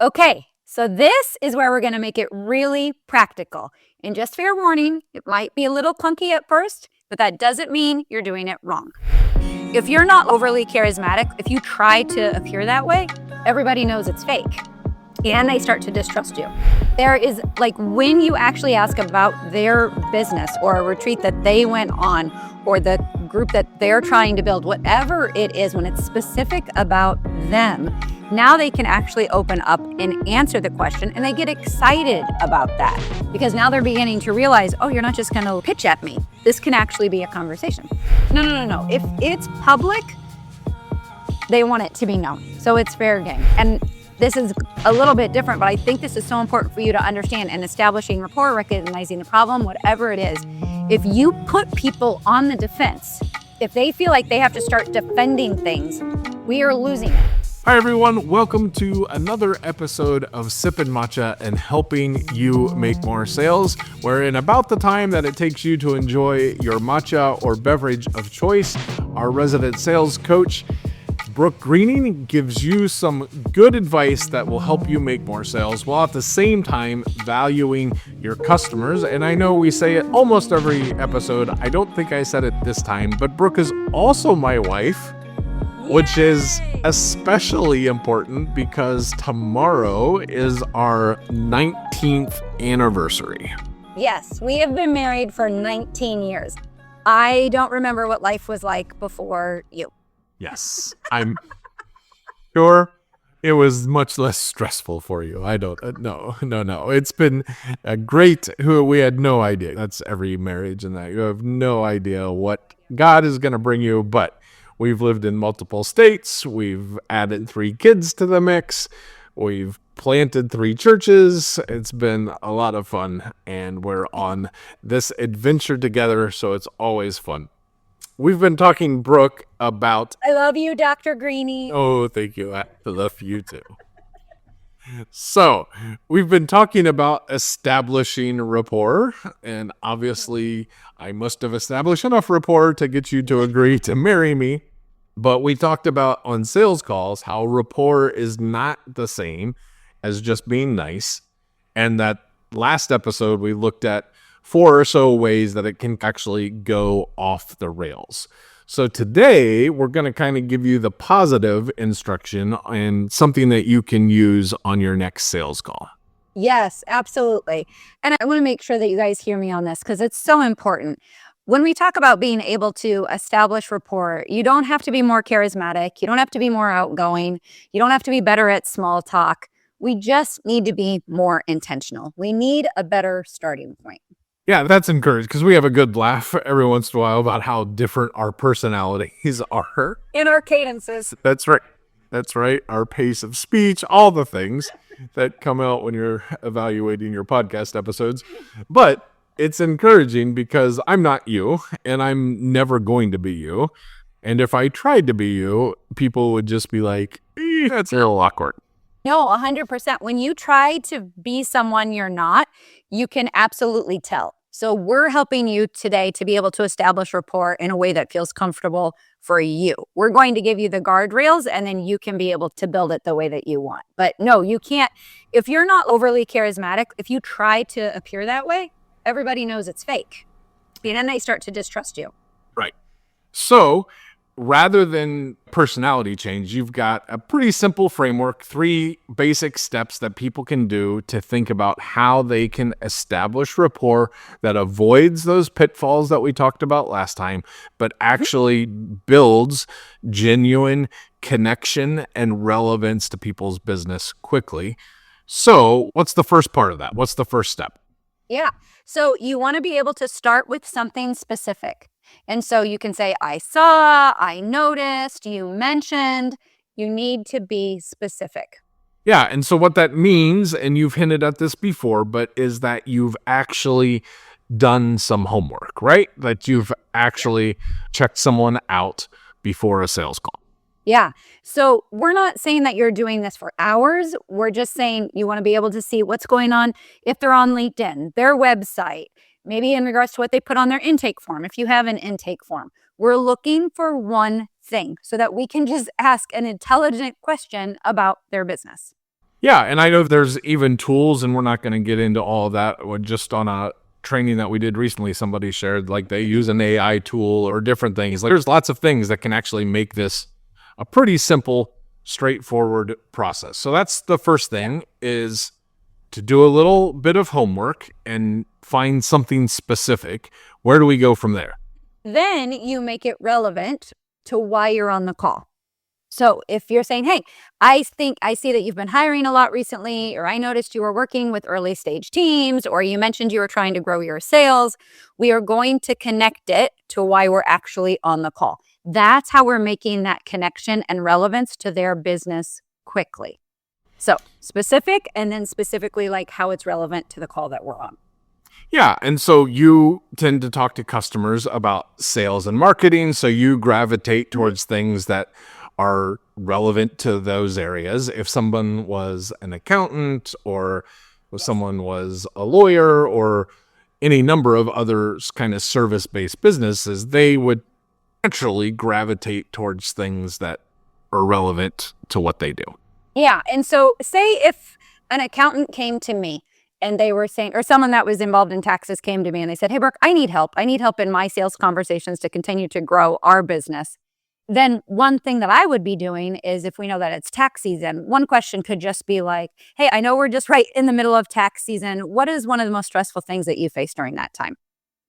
Okay, so this is where we're going to make it really practical. And just fair warning, it might be a little clunky at first, but that doesn't mean you're doing it wrong. If you're not overly charismatic, if you try to appear that way, everybody knows it's fake. And they start to distrust you. There is when you actually ask about their business or a retreat that they went on or the group that they're trying to build, whatever it is, when it's specific about them, now they can actually open up and answer the question, and they get excited about that because now they're beginning to realize, oh, you're not just going to pitch at me. This can actually be a conversation. No. If it's public, they want it to be known. So it's fair game. And this is a little bit different, but I think this is so important for you to understand in establishing rapport, recognizing the problem, whatever it is. If you put people on the defense, if they feel like they have to start defending things, we are losing it. Hi everyone, welcome to another episode of Sippin Matcha and helping you make more sales, where in about the time that it takes you to enjoy your matcha or beverage of choice, our resident sales coach, Brooke Greening, gives you some good advice that will help you make more sales while at the same time valuing your customers. And I know we say it almost every episode. I don't think I said it this time, but Brooke is also my wife, which is especially important because tomorrow is our 19th anniversary. Yes, we have been married for 19 years. I don't remember what life was like before you. Yes, I'm sure it was much less stressful for you. I don't, no. It's been great. We had no idea. That's every marriage and that you have no idea what God is going to bring you, but we've lived in multiple states. We've added 3 kids to the mix. We've planted 3 churches. It's been a lot of fun, and we're on this adventure together, so it's always fun. We've been talking, Brooke, about... I love you, Dr. Greenie. Oh, thank you. I love you too. So, we've been talking about establishing rapport, and obviously I must have established enough rapport to get you to agree to marry me. But we talked about on sales calls how rapport is not the same as just being nice, and that last episode we looked at 4 or so ways that it can actually go off the rails. So today we're going to kind of give you the positive instruction and something that you can use on your next sales call. Yes, absolutely. And I want to make sure that you guys hear me on this because it's so important. When we talk about being able to establish rapport, you don't have to be more charismatic. You don't have to be more outgoing. You don't have to be better at small talk. We just need to be more intentional. We need a better starting point. Yeah, that's encouraged because we have a good laugh every once in a while about how different our personalities are. In our cadences. That's right. Our pace of speech, all the things that come out when you're evaluating your podcast episodes. But it's encouraging because I'm not you and I'm never going to be you. And if I tried to be you, people would just be like, that's a little awkward. No, 100%. When you try to be someone you're not, you can absolutely tell. So we're helping you today to be able to establish rapport in a way that feels comfortable for you. We're going to give you the guardrails and then you can be able to build it the way that you want. But no, you can't. If you're not overly charismatic, if you try to appear that way, everybody knows it's fake. And then they start to distrust you. Right. So rather than personality change, you've got a pretty simple framework, 3 basic steps that people can do to think about how they can establish rapport that avoids those pitfalls that we talked about last time, but actually builds genuine connection and relevance to people's business quickly. So what's the first part of that? What's the first step? Yeah. So you want to be able to start with something specific. And so you can say, I saw, I noticed, you mentioned. You need to be specific. Yeah, and so what that means, and you've hinted at this before, but is that you've actually done some homework, right? That you've actually checked someone out before a sales call. Yeah. So we're not saying that you're doing this for hours. We're just saying you want to be able to see what's going on if they're on LinkedIn, their website, maybe in regards to what they put on their intake form, if you have an intake form. We're looking for one thing so that we can just ask an intelligent question about their business. Yeah, and I know there's even tools, and we're not going to get into all of that. Just on a training that we did recently, somebody shared like they use an AI tool or different things. Like there's lots of things that can actually make this a pretty simple, straightforward process. So that's the first thing, is to do a little bit of homework and find something specific. Where do we go from there? Then you make it relevant to why you're on the call. So if you're saying, hey, I see that you've been hiring a lot recently, or I noticed you were working with early stage teams, or you mentioned you were trying to grow your sales, we are going to connect it to why we're actually on the call. That's how we're making that connection and relevance to their business quickly. So specific, and then specifically like how it's relevant to the call that we're on. Yeah. And so you tend to talk to customers about sales and marketing. So you gravitate towards things that are relevant to those areas. If someone was an accountant, or if someone was a lawyer, or any number of other kind of service-based businesses, they would naturally gravitate towards things that are relevant to what they do. Yeah. And so say if an accountant came to me and they were saying, or someone that was involved in taxes came to me and they said, hey, Brooke, I need help. I need help in my sales conversations to continue to grow our business. Then one thing that I would be doing is, if we know that it's tax season, one question could just be like, hey, I know we're just right in the middle of tax season. What is one of the most stressful things that you face during that time?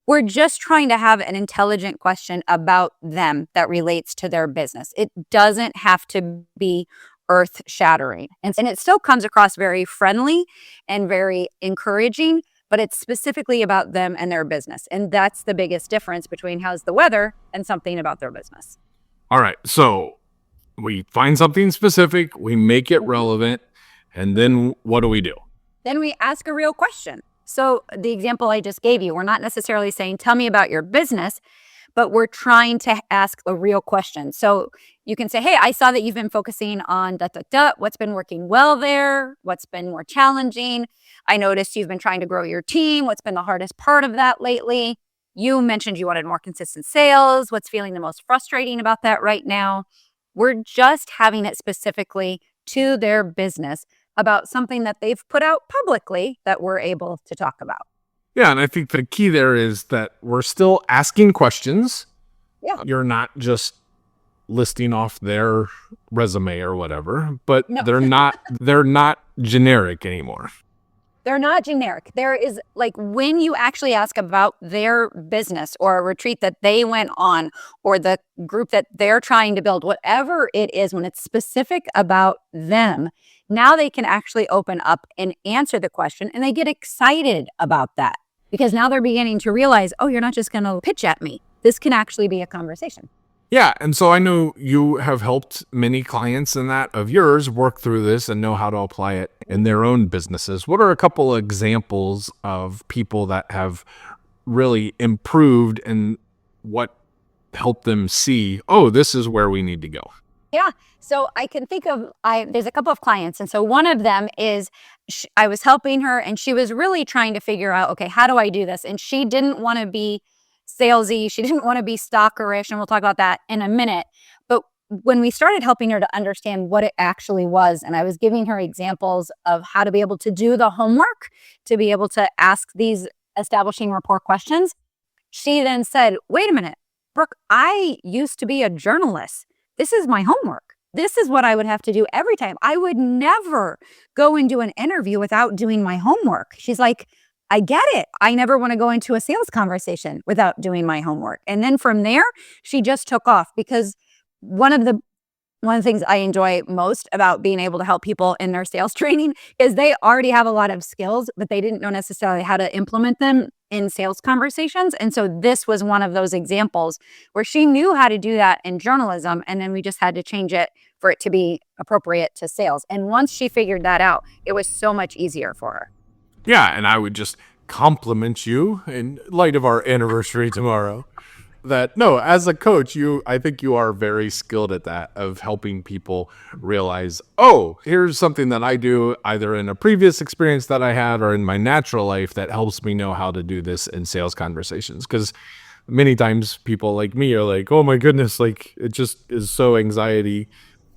We're just trying to have an intelligent question about them that relates to their business. It doesn't have to be earth shattering. And it still comes across very friendly and very encouraging, but it's specifically about them and their business. And that's the biggest difference between how's the weather and something about their business. All right. So we find something specific, we make it relevant, and then what do we do? Then we ask a real question. So the example I just gave you, we're not necessarily saying, tell me about your business, but we're trying to ask a real question. So you can say, hey, I saw that you've been focusing on what's been working well there? What's been more challenging? I noticed you've been trying to grow your team. What's been the hardest part of that lately? You mentioned you wanted more consistent sales. What's feeling the most frustrating about that right now? We're just having it specifically to their business about something that they've put out publicly that we're able to talk about. Yeah, and I think the key there is that we're still asking questions. Yeah. You're not just listing off their resume or whatever, but No. they're not generic anymore. They're not generic. There is, like, when you actually ask about their business or a retreat that they went on or the group that they're trying to build, whatever it is, when it's specific about them, now they can actually open up and answer the question, and they get excited about that because now they're beginning to realize, oh, you're not just going to pitch at me. This can actually be a conversation. Yeah, and so I know you have helped many clients in that of yours work through this and know how to apply it in their own businesses. What are a couple of examples of people that have really improved and what helped them see, oh, this is where we need to go? Yeah. So I can think of, there's a couple of clients. And so one of them is, I was helping her and she was really trying to figure out, okay, how do I do this? And she didn't want to be salesy. She didn't want to be stalkerish. And we'll talk about that in a minute. But when we started helping her to understand what it actually was, and I was giving her examples of how to be able to do the homework, to be able to ask these establishing rapport questions, she then said, wait a minute, Brooke, I used to be a journalist. This is my homework. This is what I would have to do every time. I would never go and do an interview without doing my homework. She's like, I get it. I never want to go into a sales conversation without doing my homework. And then from there, she just took off because one of the things I enjoy most about being able to help people in their sales training is they already have a lot of skills, but they didn't know necessarily how to implement them in sales conversations. And so this was one of those examples where she knew how to do that in journalism. And then we just had to change it for it to be appropriate to sales. And once she figured that out, it was so much easier for her. Yeah, and I would just compliment you in light of our anniversary tomorrow that no, as a coach, I think you are very skilled at that, of helping people realize, oh, here's something that I do either in a previous experience that I had or in my natural life that helps me know how to do this in sales conversations. Because many times people like me are like, oh my goodness, like it just is so anxiety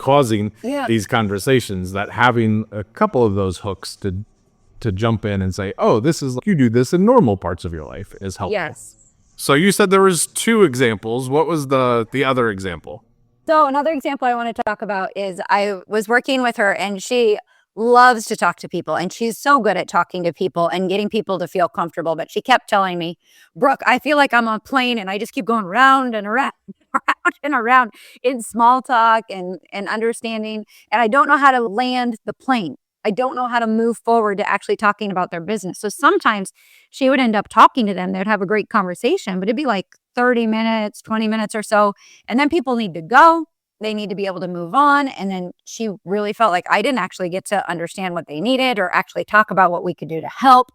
causing Yeah. these conversations, that having a couple of those hooks to jump in and say, oh, this is, you do this in normal parts of your life, is helpful. Yes. So you said there was 2 examples. What was the other example? So another example I want to talk about is I was working with her, and she loves to talk to people, and she's so good at talking to people and getting people to feel comfortable. But she kept telling me, Brooke, I feel like I'm on a plane and I just keep going round and around, around and around in small talk and understanding. And I don't know how to land the plane. I don't know how to move forward to actually talking about their business. So sometimes she would end up talking to them. They'd have a great conversation, but it'd be like 30 minutes, 20 minutes or so. And then people need to go. They need to be able to move on. And then she really felt like I didn't actually get to understand what they needed or actually talk about what we could do to help.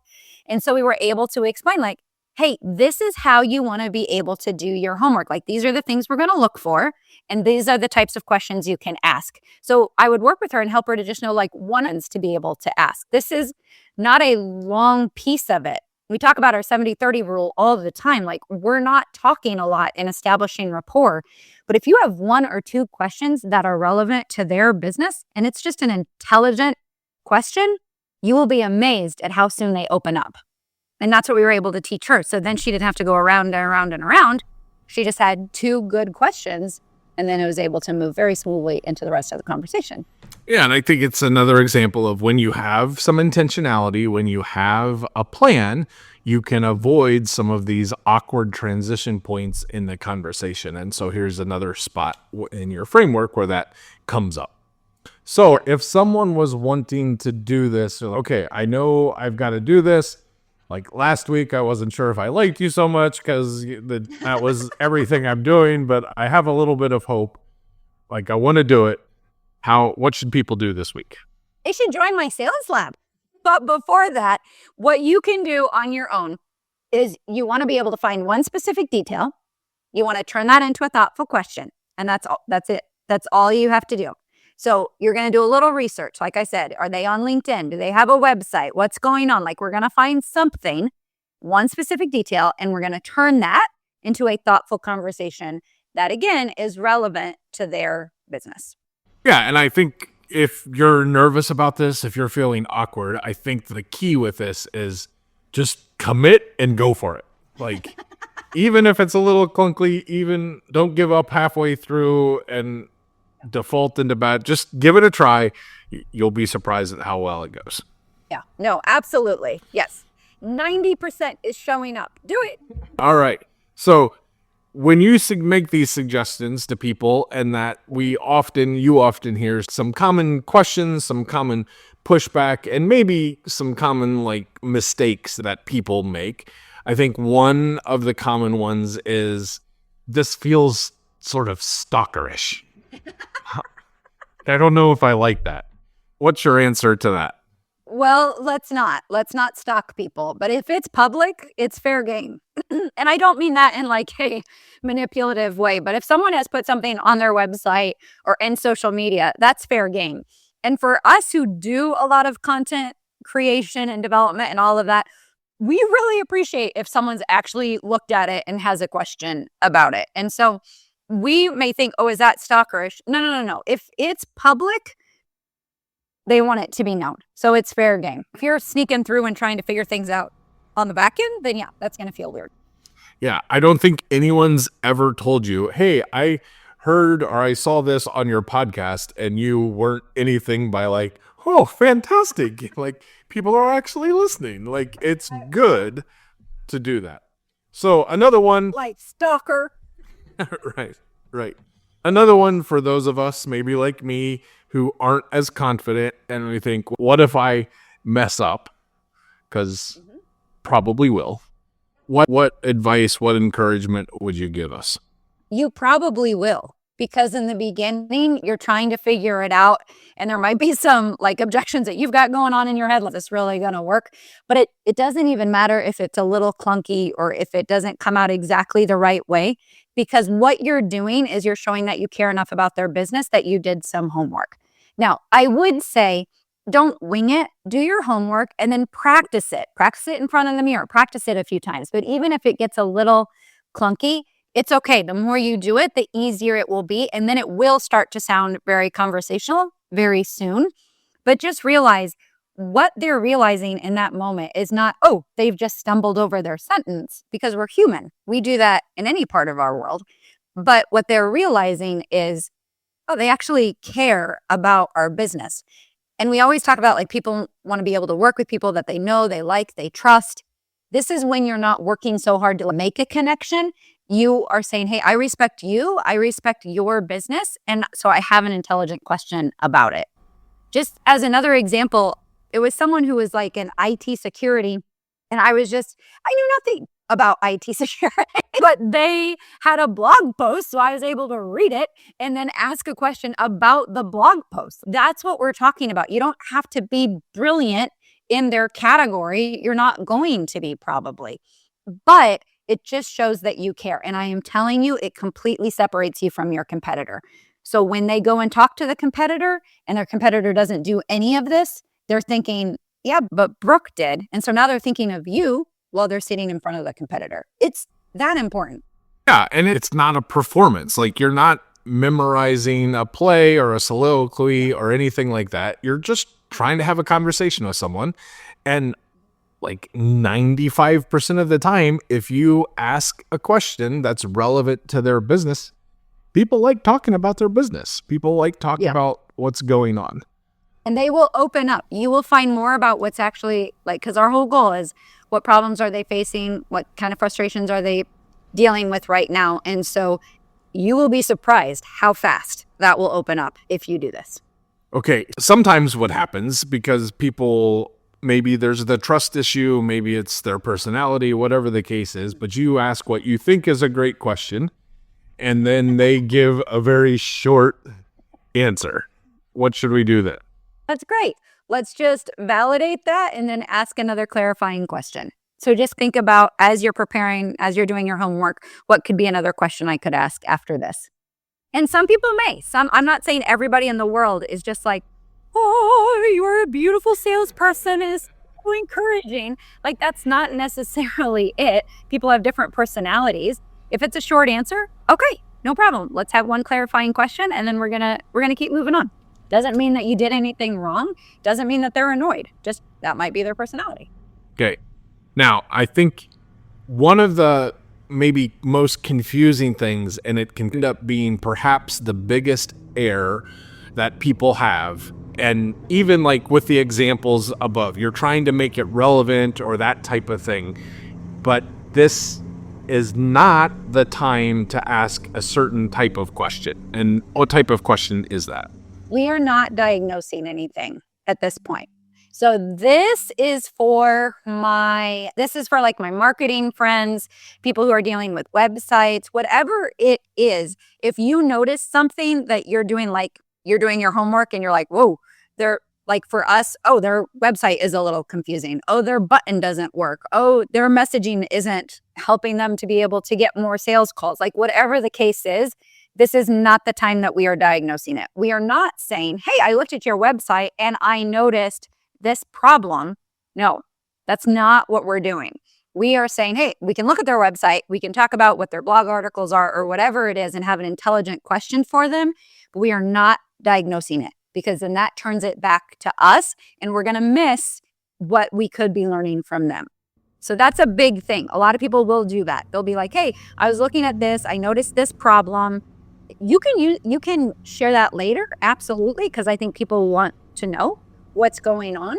And so we were able to explain, like, hey, this is how you want to be able to do your homework. Like, these are the things we're going to look for. And these are the types of questions you can ask. So I would work with her and help her to just know, like, ones to be able to ask. This is not a long piece of it. We talk about our 70-30 rule all the time. Like, we're not talking a lot in establishing rapport. But if you have 1 or 2 questions that are relevant to their business, and it's just an intelligent question, you will be amazed at how soon they open up. And that's what we were able to teach her. So then she didn't have to go around and around and around. She just had 2 good questions, and then it was able to move very smoothly into the rest of the conversation. Yeah, and I think it's another example of when you have some intentionality, when you have a plan, you can avoid some of these awkward transition points in the conversation. And so here's another spot in your framework where that comes up. So if someone was wanting to do this, okay, I know I've got to do this. Like last week, I wasn't sure if I liked you so much because that was everything I'm doing, but I have a little bit of hope. Like, I want to do it. What should people do this week? They should join my sales lab. But before that, what you can do on your own is you want to be able to find one specific detail. You want to turn that into a thoughtful question. And that's all. That's it. That's all you have to do. So you're going to do a little research. Like I said, are they on LinkedIn? Do they have a website? What's going on? Like, we're going to find something, one specific detail, and we're going to turn that into a thoughtful conversation that, again, is relevant to their business. Yeah, and I think if you're nervous about this, if you're feeling awkward, I think the key with this is just commit and go for it. Like, even if it's a little clunky, even don't give up halfway through and default into bad. Just give it a try. You'll be surprised at how well it goes. Yeah, no, absolutely. Yes. 90% is showing up. Do it. All right. So when you make these suggestions to people, and that you often hear some common questions, some common pushback, and maybe some common like mistakes that people make. I think one of the common ones is this feels sort of stalkerish. I don't know if I like that. What's your answer to that? Well, let's not stalk people. But if it's public, it's fair game. And I don't mean that in like a manipulative way. But if someone has put something on their website or in social media, that's fair game. And for us who do a lot of content creation and development and all of that, we really appreciate if someone's actually looked at it and has a question about it. And so we may think, oh, is that stalkerish? No. If it's public, they want it to be known. So it's fair game. If you're sneaking through and trying to figure things out on the back end, then yeah, that's going to feel weird. Yeah, I don't think anyone's ever told you, hey, I heard or I saw this on your podcast, and you weren't anything by like, oh, fantastic. Like, people are actually listening. Like, it's good to do that. So another one. Like stalker. Right. Another one for those of us, maybe like me, who aren't as confident, and we think, what if I mess up? Because probably will. What advice, what encouragement would you give us? You probably will. Because in the beginning, you're trying to figure it out. And there might be some like objections that you've got going on in your head. Like, is this really going to work? But it doesn't even matter if it's a little clunky or if it doesn't come out exactly the right way. Because what you're doing is you're showing that you care enough about their business that you did some homework. Now, I would say, don't wing it. Do your homework and then practice it. Practice it in front of the mirror. Practice it a few times. But even if it gets a little clunky, It's okay. The more you do it, the easier it will be. And then it will start to sound very conversational very soon. But just realize what they're realizing in that moment is not, oh, they've just stumbled over their sentence, because we're human. We do that in any part of our world. But what they're realizing is, oh, they actually care about our business. And we always talk about, like, people want to be able to work with people that they know, they like, they trust. This is when you're not working so hard to make a connection. You are saying, hey, I respect you. I respect your business. And so I have an intelligent question about it. Just as another example, it was someone who was like in IT security. And I knew nothing about IT security, but they had a blog post. So I was able to read it and then ask a question about the blog post. That's what we're talking about. You don't have to be brilliant in their category. You're not going to be, probably, but it just shows that you care. And I am telling you, it completely separates you from your competitor. So when they go and talk to the competitor and their competitor doesn't do any of this, they're thinking, yeah, but Brooke did. And so now they're thinking of you while they're sitting in front of the competitor. It's that important. Yeah, and it's not a performance. Like, you're not memorizing a play or a soliloquy or anything like that. You're just trying to have a conversation with someone. And like 95% of the time, if you ask a question that's relevant to their business, people like talking about their business. People like talking about what's going on. And they will open up. You will find more about what's actually, like, because our whole goal is, what problems are they facing? What kind of frustrations are they dealing with right now? And so you will be surprised how fast that will open up if you do this. Okay, sometimes what happens, because people, maybe there's the trust issue, maybe it's their personality, whatever the case is, but you ask what you think is a great question, and then they give a very short answer. What should we do then? That's great. Let's just validate that and then ask another clarifying question. So just think about, as you're preparing, as you're doing your homework, what could be another question I could ask after this? And some people may. I'm not saying everybody in the world is just like, oh, you're a beautiful salesperson, is so encouraging. Like, that's not necessarily it. People have different personalities. If it's a short answer, okay, no problem. Let's have one clarifying question, and then we're gonna keep moving on. Doesn't mean that you did anything wrong. Doesn't mean that they're annoyed. Just that might be their personality. Okay. Now, I think one of the maybe most confusing things, and it can end up being perhaps the biggest error that people have, and even like with the examples above, you're trying to make it relevant or that type of thing, but this is not the time to ask a certain type of question. And what type of question is that? We are not diagnosing anything at this point. So this is for like my marketing friends, people who are dealing with websites, whatever it is. If you notice something that you're doing, like you're doing your homework and you're like, whoa, they're like, for us, oh, their website is a little confusing. Oh, their button doesn't work. Oh, their messaging isn't helping them to be able to get more sales calls. Like, whatever the case is, this is not the time that we are diagnosing it. We are not saying, hey, I looked at your website and I noticed this problem. No, that's not what we're doing. We are saying, hey, we can look at their website. We can talk about what their blog articles are or whatever it is and have an intelligent question for them. But we are not diagnosing it, because then that turns it back to us and we're going to miss what we could be learning from them. So that's a big thing. A lot of people will do that. They'll be like, hey, I was looking at this. I noticed this problem. You can share that later. Absolutely. Because I think people want to know what's going on,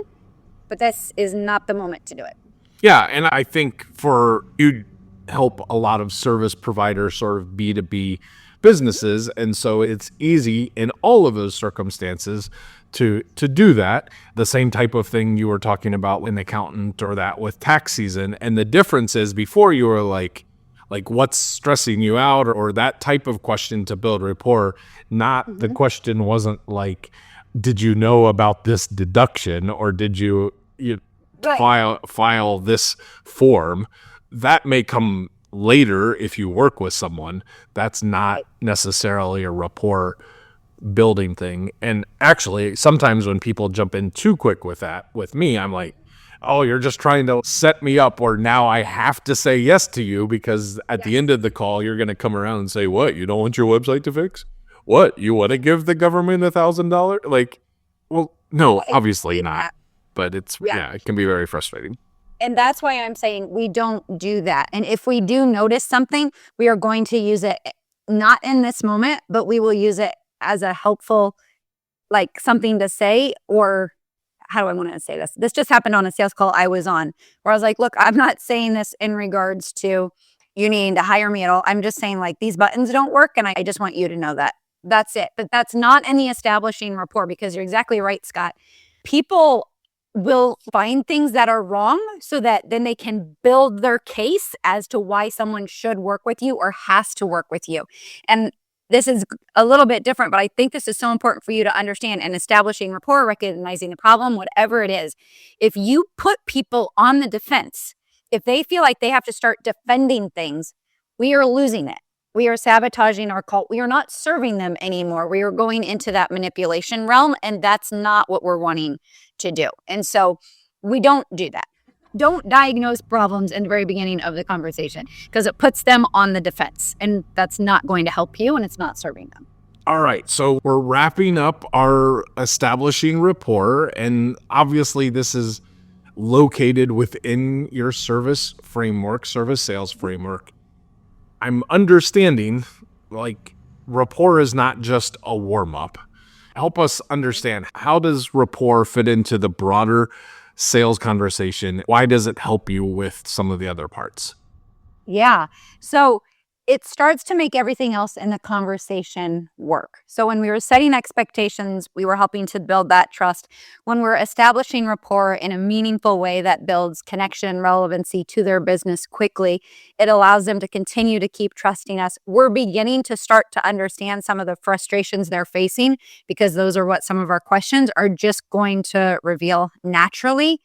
but this is not the moment to do it. Yeah. And I think for you help a lot of service providers, sort of B2B businesses. And so it's easy in all of those circumstances to do that. The same type of thing you were talking about with an accountant, or that with tax season. And the difference is, before you were like what's stressing you out, or that type of question to build rapport. Not the question wasn't like, did you know about this deduction, or did you file this form? That may come later if you work with someone. That's not necessarily a rapport building thing. And actually, sometimes when people jump in too quick with that, with me, I'm like, oh, you're just trying to set me up, or now I have to say yes to you because at the end of the call, you're going to come around and say, what, you don't want your website to fix? What, you want to give the government $1,000? Like, well, no, obviously not. But it can be very frustrating. And that's why I'm saying we don't do that. And if we do notice something, we are going to use it not in this moment, but we will use it as a helpful, like something to say, or how do I want to say this? This just happened on a sales call I was on where I was like, look, I'm not saying this in regards to you needing to hire me at all. I'm just saying like these buttons don't work. And I just want you to know that. That's it. But that's not in the establishing rapport, because you're exactly right, Scott. People will find things that are wrong so that then they can build their case as to why someone should work with you or has to work with you. And this is a little bit different, but I think this is so important for you to understand. And establishing rapport, recognizing the problem, whatever it is, if you put people on the defense, if they feel like they have to start defending things, we are losing it. We are sabotaging our cult. We are not serving them anymore. We are going into that manipulation realm, and that's not what we're wanting to do. And so we don't do that. Don't diagnose problems in the very beginning of the conversation, because it puts them on the defense, and that's not going to help you, and it's not serving them. All right, so we're wrapping up our establishing rapport, and obviously this is located within your service framework, service sales framework. I'm understanding, like, rapport is not just a warm-up. Help us understand, how does rapport fit into the broader sales conversation? Why does it help you with some of the other parts? Yeah. So it starts to make everything else in the conversation work. So when we were setting expectations, we were helping to build that trust. When we're establishing rapport in a meaningful way that builds connection, relevancy to their business quickly, it allows them to continue to keep trusting us. We're beginning to start to understand some of the frustrations they're facing, because those are what some of our questions are just going to reveal naturally.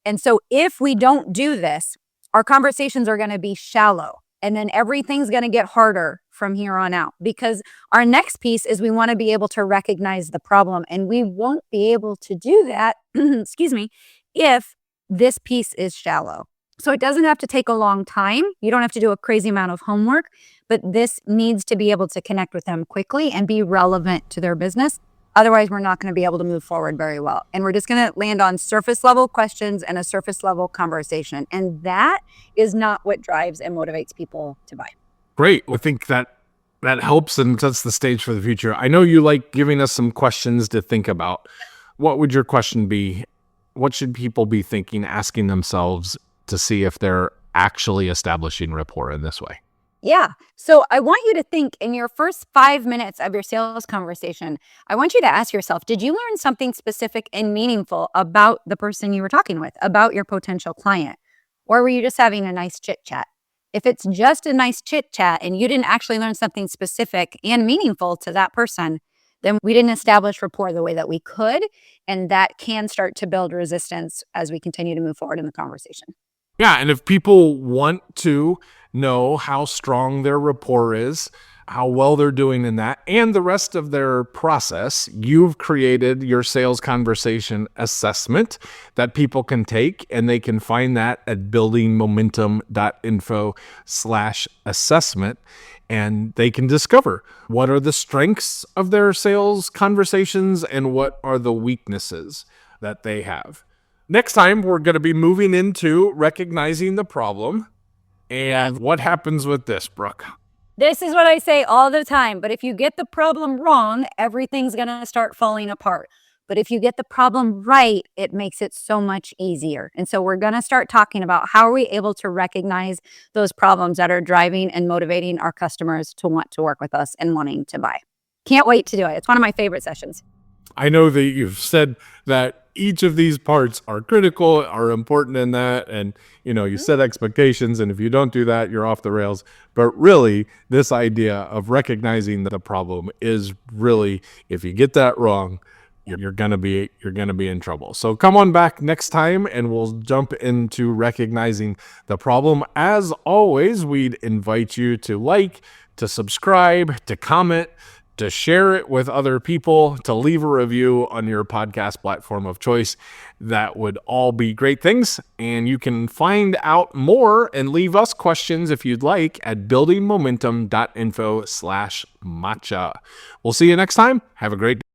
And so if we don't do this, our conversations are going to be shallow. And then everything's going to get harder from here on out, because our next piece is we want to be able to recognize the problem. And we won't be able to do that, excuse me, if this piece is shallow. So it doesn't have to take a long time. You don't have to do a crazy amount of homework, but this needs to be able to connect with them quickly and be relevant to their business. Otherwise, we're not going to be able to move forward very well. And we're just going to land on surface level questions and a surface level conversation. And that is not what drives and motivates people to buy. Great. I think that helps and sets the stage for the future. I know you like giving us some questions to think about. What would your question be? What should people be thinking, asking themselves to see if they're actually establishing rapport in this way? Yeah. So I want you to think in your first 5 minutes of your sales conversation, I want you to ask yourself, did you learn something specific and meaningful about the person you were talking with, about your potential client? Or were you just having a nice chit chat? If it's just a nice chit chat and you didn't actually learn something specific and meaningful to that person, then we didn't establish rapport the way that we could. And that can start to build resistance as we continue to move forward in the conversation. Yeah, and if people want to know how strong their rapport is, how well they're doing in that, and the rest of their process, you've created your sales conversation assessment that people can take, and they can find that at buildingmomentum.info/assessment, and they can discover what are the strengths of their sales conversations and what are the weaknesses that they have. Next time, we're going to be moving into recognizing the problem. And what happens with this, Brooke? This is what I say all the time. But if you get the problem wrong, everything's going to start falling apart. But if you get the problem right, it makes it so much easier. And so we're going to start talking about how are we able to recognize those problems that are driving and motivating our customers to want to work with us and wanting to buy. Can't wait to do it. It's one of my favorite sessions. I know that you've said that each of these parts are critical, are important in that. And, you set expectations. And if you don't do that, you're off the rails. But really, this idea of recognizing the problem is really, if you get that wrong, you're gonna be in trouble. So come on back next time and we'll jump into recognizing the problem. As always, we'd invite you to like, to subscribe, to comment, to share it with other people, to leave a review on your podcast platform of choice. That would all be great things. And you can find out more and leave us questions if you'd like at buildingmomentum.info/matcha. We'll see you next time. Have a great day.